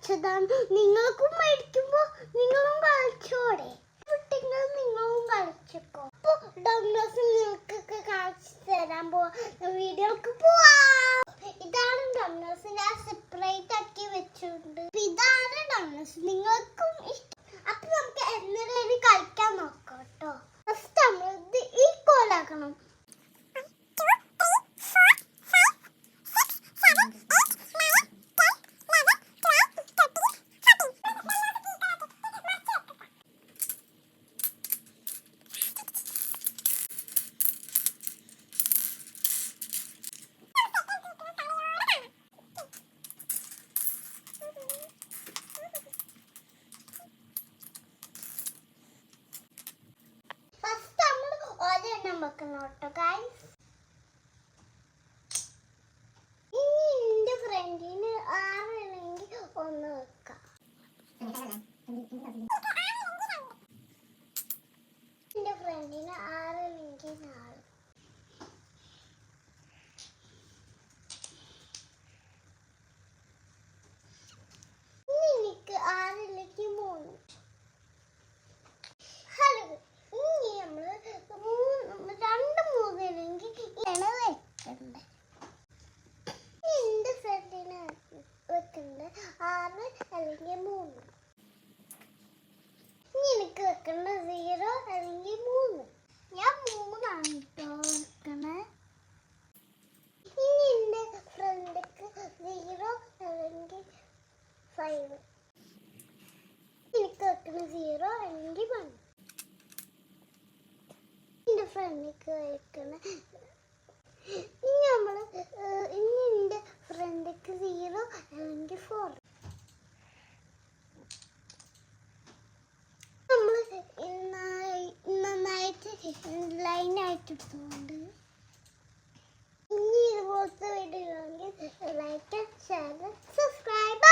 കളിച്ചതാണ്. നിങ്ങൾക്കും മേടിക്കുമ്പോ നിങ്ങളും കളിച്ചോടെ? കുട്ടികൾ നിങ്ങളും കളിച്ചോ. അപ്പൊ ഡോമിനോസ് നിങ്ങൾക്കൊക്കെ കാണിച്ചു തരാൻ വീഡിയോക്ക് പോവാം. ഇതാണ് ഡോമിനോസ്. ഞാൻ സെപ്പറേറ്റ് ആക്കി വെച്ചിട്ടുണ്ട്. ഇതാണ് ഡോമിനോസ്. നിങ്ങൾക്കും ഇഷ്ടം. അപ്പൊ നമുക്ക് എന്നേലും കളിക്കാൻ നോക്കാം കേട്ടോ. ഫസ്റ്റ് നമ്മൾ ഇത് ഈക്വൽ ആക്കണം. വെക്കണം കേട്ടോ ഗൈസ്. ഇനി എന്റെ ഫ്രണ്ടിന് 6 അല്ലെങ്കിൽ 1 വെക്കാം. എന്റെ ഫ്രണ്ടിന് 6 അല്ലെങ്കിൽ 4. ഇനി എനിക്ക് 6 അല്ലെങ്കിൽ 3. ഇനി നമ്മള് 2 മൂന്നെങ്കിൽ ഇതാണ് വെക്കണ്ടേ. എന്റെ ഫ്രണ്ടിന് വെക്കണ്ടേ 6 അല്ലെങ്കിൽ 3. ഇനി എനിക്ക് വെക്കണ്ട 0 അല്ലെങ്കിൽ 3. ഞാൻ 3 ആണ് കേട്ടോ വെക്കണേ. ഇനി എന്റെ ഫ്രണ്ടിക്ക് 0 അല്ലെങ്കിൽ 5. എനിക്ക് വെക്കണ 0 അല്ലെങ്കിൽ 1. എന്റെ ഫ്രണ്ടിക്ക് വെക്കണ ഇനി എന്റെ ഫ്രണ്ടിക്ക് 0 അല്ലെങ്കിൽ 4. നമ്മള് നന്നായിട്ട് ലൈനായിട്ട് എടുത്തുകൊണ്ട് ഇനി ഇതുപോലത്തെ വീഡിയോ ലൈക്ക്, ഷെയർ, സബ്സ്ക്രൈബ്.